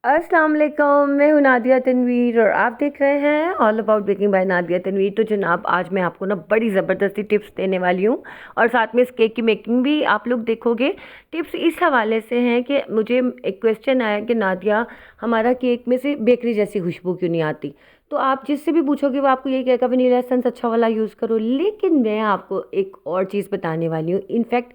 अस्सलाम वालेकुम, मैं हूँ नादिया तनवीर और आप देख रहे हैं all about baking by Nadia Tanveer. तो जनाब, आज मैं आपको ना बड़ी ज़बरदस्ती टिप्स देने वाली हूँ और साथ में इस केक की मेकिंग भी आप लोग देखोगे। टिप्स इस हवाले से हैं कि मुझे एक क्वेश्चन आया कि नादिया, हमारा केक में से बेकरी जैसी खुशबू क्यों नहीं आती। तो आप जिससे भी पूछोगे वो आपको यही कहेगा वनीला एसेंस अच्छा वाला यूज़ करो, लेकिन मैं आपको एक और चीज़ बताने वाली हूँ। इनफैक्ट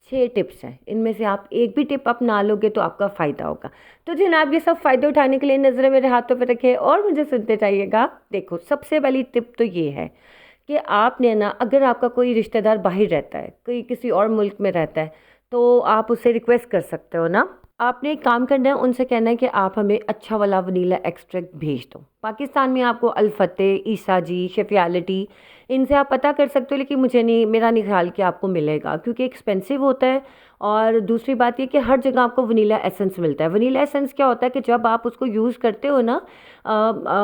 6 टिप्स हैं, इनमें से आप एक भी टिप अपना लोगे तो आपका फ़ायदा होगा। तो जनाब, ये सब फ़ायदे उठाने के लिए नज़रें मेरे हाथों पे रखे और मुझे सुनते जाइएगा। देखो, सबसे पहली टिप तो ये है कि आपने ना, अगर आपका कोई रिश्तेदार बाहर रहता है, कोई किसी और मुल्क में रहता है, तो आप उससे रिक्वेस्ट कर सकते हो ना। आपने एक काम करना है, उनसे कहना है कि आप हमें अच्छा वाला वनीला एक्सट्रैक्ट भेज दो। पाकिस्तान में आपको अल्फतेह, ईसा जी, शेफियालिटी, इनसे आप पता कर सकते हो, लेकिन मुझे नहीं, मेरा नहीं ख्याल कि आपको मिलेगा क्योंकि एक्सपेंसिव होता है। और दूसरी बात ये कि हर जगह आपको वनीला एसेंस मिलता है। वनीला एसेंस क्या होता है कि जब आप उसको यूज़ करते हो ना,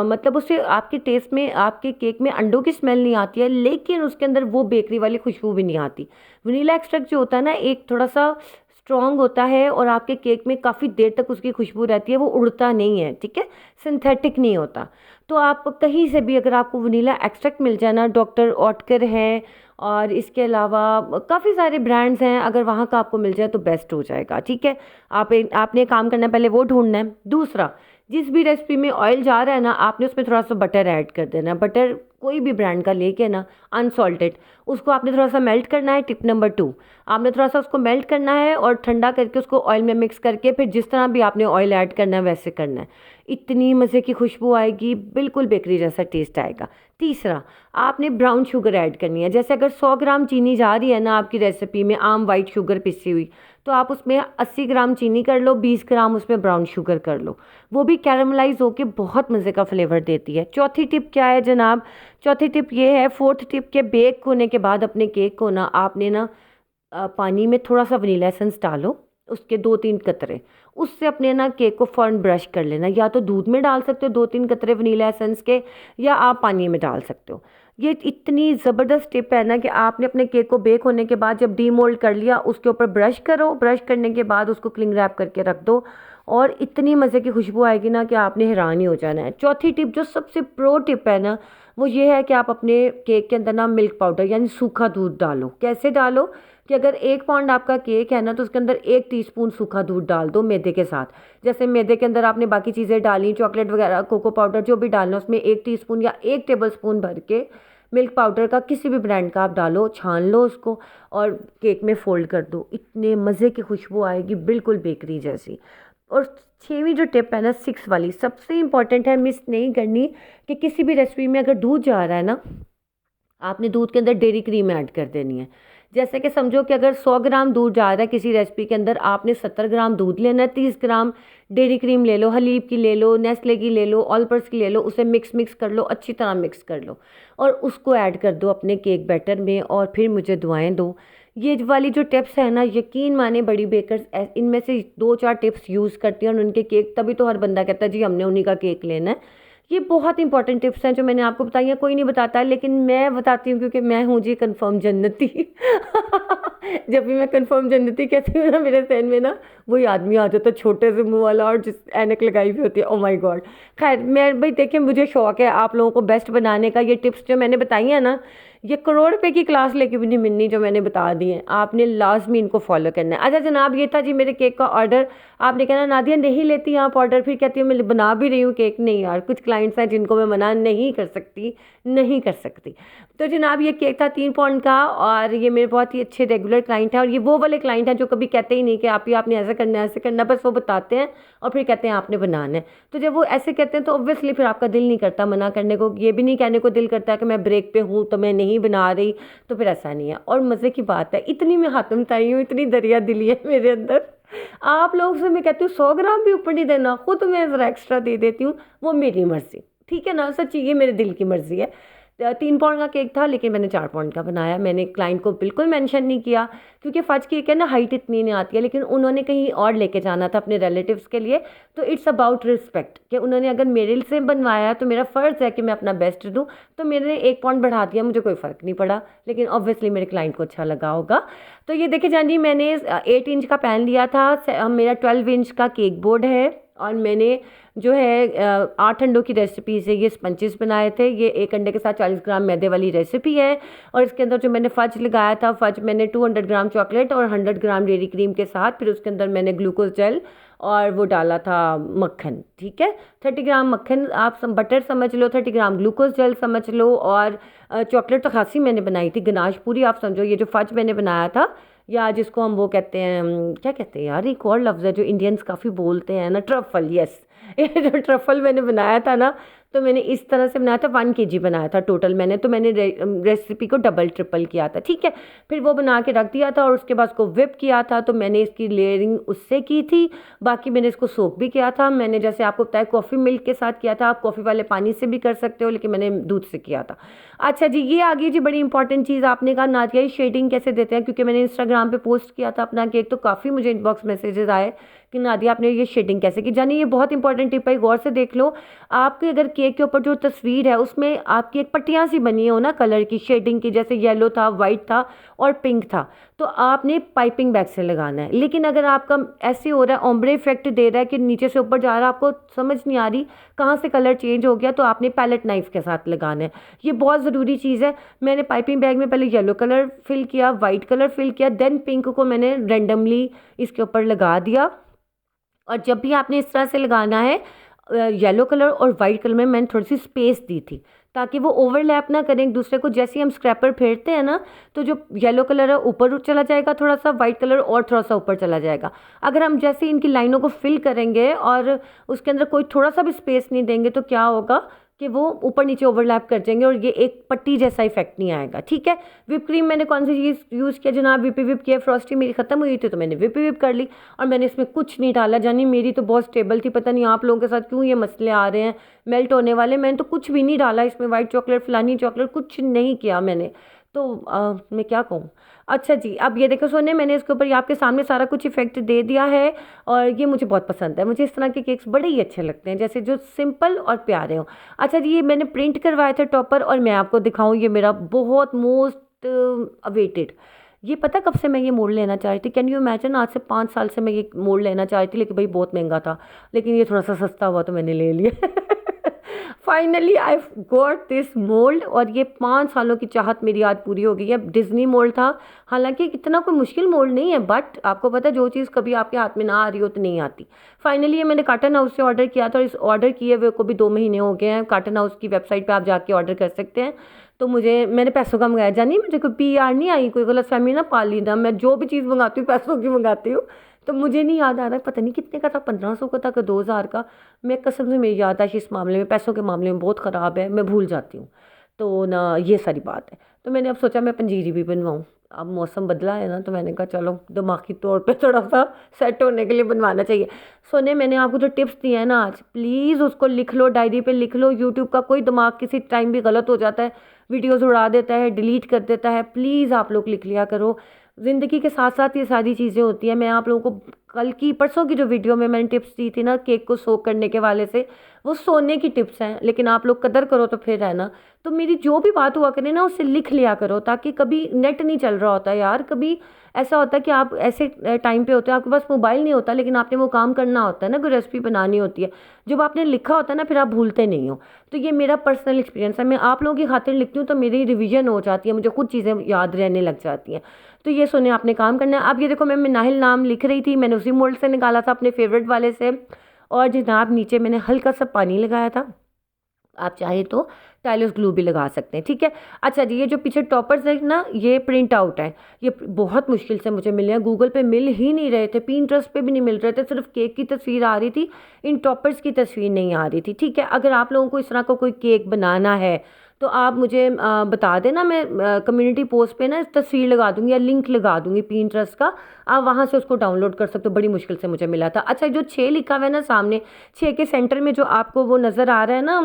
मतलब उससे आपके टेस्ट में, आपके केक में अंडों की स्मेल नहीं आती है, लेकिन उसके अंदर वो बेकरी वाली खुशबू भी नहीं आती। वनीला एक्सट्रैक्ट जो होता है ना, एक थोड़ा सा स्ट्रॉन्ग होता है और आपके केक में काफ़ी देर तक उसकी खुशबू रहती है, वो उड़ता नहीं है, ठीक है, सिंथेटिक नहीं होता। तो आप कहीं से भी अगर आपको वनीला एक्सट्रैक्ट मिल जाए ना, डॉक्टर ऑटकर है और इसके अलावा काफ़ी सारे ब्रांड्स हैं, अगर वहाँ का आपको मिल जाए तो बेस्ट हो जाएगा, ठीक है। आपने काम करना है, पहले वो ढूंढना है। दूसरा, जिस भी रेसिपी में ऑयल जा रहा है ना, आपने उसमें थोड़ा सा बटर ऐड कर देना। बटर कोई भी ब्रांड का लेके ना, अनसॉल्टेड, उसको आपने थोड़ा सा मेल्ट करना है। टिप नंबर 2, आपने थोड़ा सा उसको मेल्ट करना है और ठंडा करके उसको ऑयल में मिक्स करके फिर जिस तरह भी आपने ऑयल ऐड करना है वैसे करना है। इतनी मज़े की खुशबू आएगी, बिल्कुल बेकरी जैसा टेस्ट आएगा। तीसरा, आपने ब्राउन शुगर ऐड करनी है। जैसे अगर 100 ग्राम चीनी जा रही है ना आपकी रेसिपी में, आम वाइट शुगर पिसी हुई, तो आप उसमें 80 ग्राम चीनी कर लो, 20 ग्राम उसमें ब्राउन शुगर कर लो। वो भी कैरमलाइज होके बहुत मज़े का फ्लेवर देती है। चौथी टिप क्या है जनाब? चौथी टिप ये है, फोर्थ टिप के बेक होने के बाद अपने केक को ना, आपने ना पानी में थोड़ा सा वनीला एसेंस डालो, उसके 2-3 कतरे, उससे अपने ना केक को फ़ौरन ब्रश कर लेना। या तो दूध में डाल सकते हो 2-3 कतरे वनीला एसेंस के, या आप पानी में डाल सकते हो। ये इतनी ज़बरदस्त टिप है ना कि आपने अपने केक को बेक होने के बाद जब डीमोल्ड कर लिया, उसके ऊपर ब्रश करो, ब्रश करने के बाद उसको क्लिंग रैप करके रख दो और इतनी मज़े की खुशबू आएगी ना कि आपने हैरान ही हो जाना है। चौथी टिप जो सबसे प्रो टिप है ना, वो ये है कि आप अपने केक के अंदर ना मिल्क पाउडर यानी सूखा दूध डालो। कैसे डालो कि अगर 1 पाउंड आपका केक है ना, तो उसके अंदर 1 टीस्पून सूखा दूध डाल दो मैदे के साथ। जैसे मैदे के अंदर आपने बाकी चीज़ें डाली, चॉकलेट वगैरह, कोको पाउडर, जो भी डालना, उसमें 1 टीस्पून या 1 टेबल स्पून भर के मिल्क पाउडर का किसी भी ब्रांड का आप डालो, छान लो उसको और केक में फोल्ड कर दो। इतने मज़े की खुशबू आएगी, बिल्कुल बेकरी जैसी। और 6वीं जो टिप है ना, 6 वाली, सबसे इंपॉर्टेंट है, मिस नहीं करनी, कि किसी भी रेसिपी में अगर दूध जा रहा है ना, आपने दूध के अंदर डेयरी क्रीम ऐड कर देनी है। जैसे कि समझो कि अगर 100 ग्राम दूध जा रहा है किसी रेसिपी के अंदर, आपने 70 ग्राम दूध लेना है, 30 ग्राम डेयरी क्रीम ले लो, हलीब की ले लो, नेस्ले की ले लो, ऑलपर्स की ले लो, उसे मिक्स कर लो, अच्छी तरह मिक्स कर लो और उसको ऐड कर दो अपने केक बैटर में और फिर मुझे दुआएं दो। ये वाली जो टिप्स है ना, यकीन माने बड़ी बेकर्स इनमें से 2-4 टिप्स यूज़ करती हैं और उनके केक, तभी तो हर बंदा कहता है जी हमने उन्हीं का केक लेना है। ये बहुत इंपॉर्टेंट टिप्स हैं जो मैंने आपको बताई हैं, कोई नहीं बताता है, लेकिन मैं बताती हूँ क्योंकि मैं हूँ जी कन्फर्म जन्नती। जब भी मैं कन्फर्म जन्नती कहती हूँ ना, मेरे सहन में ना वही आदमी आ जाता है, छोटे से मुंह वाला और जिस ऐनक लगाई हुई होती है। Oh my God. खैर, मैं भाई देखिए, मुझे शौक है आप लोगों को बेस्ट बनाने का। ये टिप्स जो मैंने बताई हैं ना, ये करोड़ रुपए की क्लास लेके भी नहीं मिलनी, जो मैंने बता दी है, आपने लाजमी इनको फॉलो करना है। अच्छा जनाब, ये था जी मेरे केक का ऑर्डर। आपने कहना नादिया नहीं लेती आप ऑर्डर, फिर कहती हूँ मैं बना भी रही हूँ केक। नहीं यार, कुछ क्लाइंट्स हैं जिनको मैं मना नहीं कर सकती, नहीं कर सकती। तो जनाब, ये केक था 3 पाउंड का और ये मेरे बहुत ही अच्छे रेगुलर क्लाइंट हैं और ये वो वाले क्लाइंट हैं जो कभी कहते ही नहीं कि आप ही आपने ऐसा करना है, ऐसे करना, बस वो बताते हैं और फिर कहते हैं आपने बनाना है। तो जब वो ऐसे कहते हैं तो ऑब्वियसली फिर आपका दिल नहीं करता मना करने को, ये भी नहीं कहने को दिल करता है कि मैं ब्रेक पे हूँ तो मैं नहीं बना रही। तो फिर ऐसा नहीं है। और मज़े की बात है, इतनी मैं हाथम ताई हूँ, इतनी दरिया दिली है मेरे अंदर। आप लोगों से मैं कहती हूँ 100 ग्राम भी ऊपर नहीं देना, खुद मैं ज़रा एक्स्ट्रा दे देती हूँ, वो मेरी मर्ज़ी, ठीक है ना, सच्ची ये मेरे दिल की मर्ज़ी है। 3 पाउंड का केक था लेकिन मैंने 4 पाउंड का बनाया। मैंने क्लाइंट को बिल्कुल मेंशन नहीं किया क्योंकि फज केक है ना, हाइट इतनी नहीं आती है, लेकिन उन्होंने कहीं और लेके जाना था अपने रिलेटिव्स के लिए। तो इट्स अबाउट रिस्पेक्ट कि उन्होंने अगर मेरे से बनवाया तो मेरा फ़र्ज़ है कि मैं अपना बेस्ट दूँ। तो मैंने 1 पाउंड बढ़ा दिया, मुझे कोई फ़र्क नहीं पड़ा, लेकिन ऑब्वियसली मेरे क्लाइंट को अच्छा लगा होगा। तो ये देखिए जान जी, मैंने 8 इंच का पैन लिया था, मेरा 12 इंच का केक बोर्ड है और मैंने जो है 8 अंडों की रेसिपी से ये स्पंचेस बनाए थे। ये एक अंडे के साथ 40 ग्राम मैदे वाली रेसिपी है। और इसके अंदर जो मैंने फज लगाया था, फज मैंने 200 ग्राम चॉकलेट और 100 ग्राम डेयरी क्रीम के साथ, फिर उसके अंदर मैंने ग्लूकोज जेल और वो डाला था मक्खन। ठीक है, 30 ग्राम मक्खन आप बटर समझ लो, 30 ग्राम ग्लूकोज जेल समझ लो, और चॉकलेट तो खासी मैंने बनाई थी, गनाश पूरी आप समझो। ये जो फज मैंने बनाया था, या जिसको हम वो कहते हैं, क्या कहते हैं यार, एक और लफ्ज़ है जो इंडियंस काफ़ी बोलते हैं ना, ट्रफल। यस, ये जो ट्रफल मैंने बनाया था ना, तो मैंने इस तरह से बनाया था। 1 kg बनाया था टोटल मैंने, तो मैंने रेसिपी को डबल ट्रिपल किया था। ठीक है, फिर वो बना के रख दिया था और उसके बाद उसको विप किया था। तो मैंने इसकी लेयरिंग उससे की थी, बाकी मैंने इसको सोक भी किया था। मैंने जैसे आपको बताया कॉफ़ी मिल्क के साथ किया था, आप कॉफ़ी वाले पानी से भी कर सकते हो, लेकिन मैंने दूध से किया था। अच्छा जी, ये आ गई जी बड़ी इंपॉर्टेंट चीज़। आपने कहा नादिया ये शेडिंग कैसे देते हैं, क्योंकि मैंने इंस्टाग्राम पे पोस्ट किया था अपना केक, तो काफ़ी मुझे इनबॉक्स मैसेजेस आए कि नादिया आपने ये शेडिंग कैसे की। जानी ये बहुत इंपॉर्टेंट टिप है, गौर से देख लो। आपके अगर केक के ऊपर जो तस्वीर है उसमें आपकी एक पट्टियाँ सी बनी हो ना कलर की, शेडिंग की, जैसे येलो था, वाइट था और पिंक था, तो आपने पाइपिंग बैग से लगाना है। लेकिन अगर आपका ऐसे हो रहा है, ओम्ब्रे इफेक्ट दे रहा है कि नीचे से ऊपर जा रहा है, आपको समझ नहीं आ रही कहाँ से कलर चेंज हो गया, तो आपने पैलेट नाइफ के साथ लगाना है। ये बहुत ज़रूरी चीज़ है। मैंने पाइपिंग बैग में पहले येलो कलर फिल किया, वाइट कलर फिल किया, देन पिंक को मैंने रेंडमली इसके ऊपर लगा दिया। और जब भी आपने इस तरह से लगाना है, येलो कलर और वाइट कलर में मैंने थोड़ी सी स्पेस दी थी ताकि वो ओवरलैप ना करें एक दूसरे को। जैसे ही हम स्क्रैपर फेरते हैं ना, तो जो येलो कलर है ऊपर चला जाएगा थोड़ा सा, वाइट कलर और थोड़ा सा ऊपर चला जाएगा। अगर हम जैसे इनकी लाइनों को फिल करेंगे और उसके अंदर कोई थोड़ा सा भी स्पेस नहीं देंगे, तो क्या होगा कि वो ऊपर नीचे ओवरलैप कर जाएंगे और ये एक पट्टी जैसा इफेक्ट नहीं आएगा। ठीक है, विप क्रीम मैंने कौन सी चीज़ यूज़ किया जनाब, विपी विप किया। फ्रॉस्टी मेरी ख़त्म हुई थी तो मैंने विपी विप कर ली, और मैंने इसमें कुछ नहीं डाला। जानी मेरी तो बहुत स्टेबल थी, पता नहीं आप लोगों के साथ क्यों ये मसले आ रहे हैं मेल्ट होने वाले। मैंने तो कुछ भी नहीं डाला इसमें, वाइट चॉकलेट, फलानी चॉकलेट, कुछ नहीं किया मैंने तो। मैं क्या कहूँ। अच्छा जी, अब ये देखो सोने, मैंने इसके ऊपर आपके सामने सारा कुछ इफेक्ट दे दिया है, और ये मुझे बहुत पसंद है। मुझे इस तरह के केक्स बड़े ही अच्छे लगते हैं, जैसे जो सिंपल और प्यारे हों। अच्छा जी, ये मैंने प्रिंट करवाए थे टॉपर, और मैं आपको दिखाऊं, ये मेरा बहुत मोस्ट अवेटेड। ये पता कब से मैं ये मोल्ड लेना चाह रही थी, कैन यू इमेजिन, आज से 5 साल से मैं ये मोल्ड लेना चाह रही थी, लेकिन भाई बहुत महंगा था, लेकिन ये थोड़ा सा सस्ता हुआ तो मैंने ले लिया। Finally I got this mould, और ये 5 सालों की चाहत मेरी आज पूरी हो गई है। डिज्नी मोल्ड था, हालांकि इतना कोई मुश्किल मोल्ड नहीं है, बट आपको पता है जो चीज़ कभी आपके हाथ में ना आ रही हो तो नहीं आती। फाइनली ये मैंने कार्टन हाउस से ऑर्डर किया था, और इस ऑर्डर किए हुए को भी 2 महीने हो गए हैं। कार्टन हाउस की वेबसाइट पर आप जाके ऑर्डर कर सकते हैं। तो मैंने पैसों का मंगाया। जानी मुझे कोई PR नहीं आई, कोई गलत फहमी ना पाल ली ना, मैं जो भी चीज़ मंगाती हूँ पैसों की मंगाती हूँ। तो मुझे नहीं याद आ रहा है, पता नहीं कितने का था, 1500 का था कि 2000 का। मैं कसम से, मेरी याददाश्त इस मामले में, पैसों के मामले में बहुत ख़राब है, मैं भूल जाती हूँ। तो ना ये सारी बात है। तो मैंने अब सोचा मैं पंजीरी भी बनवाऊँ। अब मौसम बदला है ना, तो मैंने कहा चलो दिमागी तौर पे थोड़ा सा सेट होने के लिए बनवाना चाहिए। सोने, मैंने आपको जो टिप्स दिए हैं ना आज, प्लीज़ उसको लिख लो, डायरी पे लिख लो। यूट्यूब का कोई दिमाग किसी टाइम भी गलत हो जाता है, वीडियोस उड़ा देता है, डिलीट कर देता है। प्लीज़ आप लोग लिख लिया करो। ज़िंदगी के साथ साथ ये सारी चीज़ें होती हैं। मैं आप लोगों को कल की परसों की जो वीडियो में मैंने टिप्स दी थी ना केक को सोक करने के वाले से, वो सोने की टिप्स हैं, लेकिन आप लोग कदर करो तो फिर है ना। तो मेरी जो भी बात हुआ करे ना, उसे लिख लिया करो, ताकि कभी नेट नहीं चल रहा होता यार, कभी ऐसा होता है कि आप ऐसे टाइम पे होते हो, आपके पास मोबाइल नहीं होता, लेकिन आपने वो काम करना होता है ना, कोई रेसिपी बनानी होती है, जब आपने लिखा होता है ना, फिर आप भूलते नहीं हो। तो ये मेरा पर्सनल एक्सपीरियंस है। मैं आप लोगों की खातिर लिखती हूँ तो मेरी रिवीजन हो जाती है, मुझे खुद चीज़ें याद रहने लग जाती हैं। तो ये सुने, आपने काम करना है। अब ये देखो, मैं नाहिल नाम लिख रही थी, मैंने उसी मोल्ड से निकाला था अपने फेवरेट वाले से, और जनाब नीचे मैंने हल्का सा पानी लगाया था। आप चाहे तो टाइलस ग्लू भी लगा सकते हैं। ठीक है। अच्छा जी, ये जो पीछे टॉपर्स है ना, ये प्रिंट आउट है। ये बहुत मुश्किल से मुझे मिले हैं, गूगल पे मिल ही नहीं रहे थे, पिंटरेस्ट पे भी नहीं मिल रहे थे, सिर्फ केक की तस्वीर आ रही थी, इन टॉपर्स की तस्वीर नहीं आ रही थी। ठीक है, अगर आप लोगों को इस तरह का कोई केक बनाना है तो आप मुझे बता देना, मैं कम्युनिटी पोस्ट पे ना तस्वीर लगा दूंगी या लिंक लगा दूंगी पिंटरेस्ट का, आप वहाँ से उसको डाउनलोड कर सकते हो। बड़ी मुश्किल से मुझे मिला था। अच्छा, जो 6 लिखा हुआ है ना सामने, 6 के सेंटर में जो आपको वो नज़र आ रहा है ना,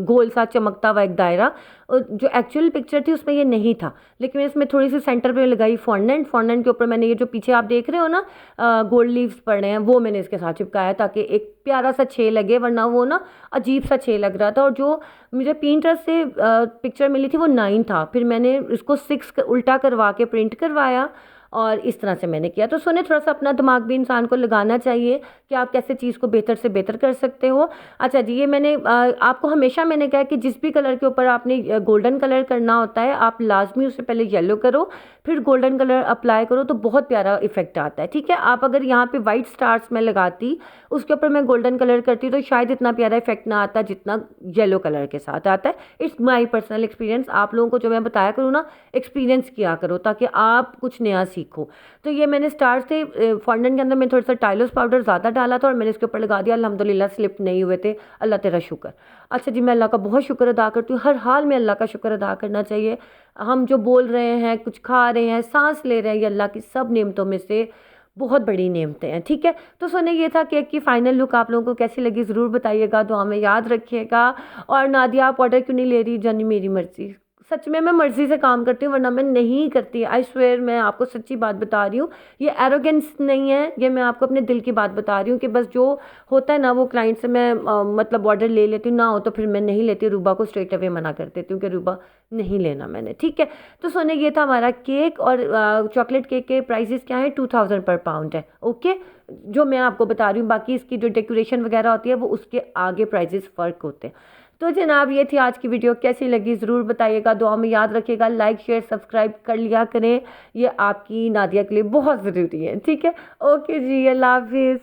गोल सा चमकता हुआ एक दायरा, जो एक्चुअल पिक्चर थी उसमें ये नहीं था, लेकिन मैं इसमें थोड़ी सी सेंटर पे लगाई फॉन्डेंट। फॉन्डेंट के ऊपर मैंने ये जो पीछे आप देख रहे हो ना गोल्ड लीव्स पड़ रहे हैं, वो मैंने इसके साथ चिपकाया ताकि एक प्यारा सा 6 लगे, वरना वो ना अजीब सा 6 लग रहा था। और जो मुझे पिंटरेस्ट से पिक्चर मिली थी वो 9 था, फिर मैंने इसको 6 उल्टा करवा के प्रिंट करवाया, और इस तरह से मैंने किया। तो सुने, थोड़ा सा अपना दिमाग भी इंसान को लगाना चाहिए कि आप कैसे चीज़ को बेहतर से बेहतर कर सकते हो। अच्छा जी, ये मैंने आपको हमेशा मैंने कहा कि जिस भी कलर के ऊपर आपने गोल्डन कलर करना होता है, आप लाजमी उससे पहले येलो करो, फिर गोल्डन कलर अप्लाई करो, तो बहुत प्यारा इफेक्ट आता है। ठीक है, आप अगर यहाँ पे वाइट स्टार्स में लगाती, उसके ऊपर मैं गोल्डन कलर करती, तो शायद इतना प्यारा इफेक्ट ना आता जितना येलो कलर के साथ आता है। It's my personal experience. आप लोगों को जो मैं बताया करूँ ना, एक्सपीरियंस किया करो ताकि आप कुछ नया सीखो। तो ये मैंने स्टार्स थे फॉन्डेंट के अंदर मैंने थोड़ा सा टाइलोस पाउडर ज़्यादा डाला था और मैंने इसके ऊपर लगा दिया। अल्हम्दुलिल्लाह स्लिप नहीं हुए थे, अल्लाह तेरा शुक्र। अच्छा जी, मैं अल्लाह का बहुत शुक्र अदा करती हूँ। हर हाल में अल्लाह का शुक्र अदा करना चाहिए। हम जो बोल रहे हैं, कुछ खा रहे हैं, सांस ले रहे हैं, ये अल्लाह की सब नेमतों में से बहुत बड़ी नेमतें हैं। ठीक है, तो सुने, ये था केक की फाइनल लुक। आप लोगों को कैसी लगी ज़रूर बताइएगा, दुआ में याद रखिएगा। और नादिया, आप ऑर्डर क्यों नहीं ले रही? जानी मेरी मर्जी, सच में मैं मर्जी से काम करती हूँ, वरना मैं नहीं करती। आई स्वेयर, मैं आपको सच्ची बात बता रही हूँ। ये एरोगेंस नहीं है, ये मैं आपको अपने दिल की बात बता रही हूँ कि बस जो होता है ना, वो क्लाइंट से मैं मतलब ऑर्डर ले लेती हूँ, ना हो तो फिर मैं नहीं लेती। रूबा को स्ट्रेट अवे मना कर देती हूँ कि रूबा नहीं लेना मैंने। ठीक है, तो सुने, ये था हमारा केक। और चॉकलेट केक के प्राइसेस क्या है? 2000 पर पाउंड है। ओके, जो मैं आपको बता रही हूँ, बाकी इसकी जो डेकोरेशन वगैरह होती है वो उसके आगे प्राइजेस फ़र्क होते हैं। तो जनाब, ये थी आज की वीडियो, कैसी लगी ज़रूर बताइएगा, दुआ में याद रखिएगा, लाइक शेयर सब्सक्राइब कर लिया करें, ये आपकी नादिया के लिए बहुत ज़रूरी है। ठीक है, ओके जी, अल्लाह हाफिज़।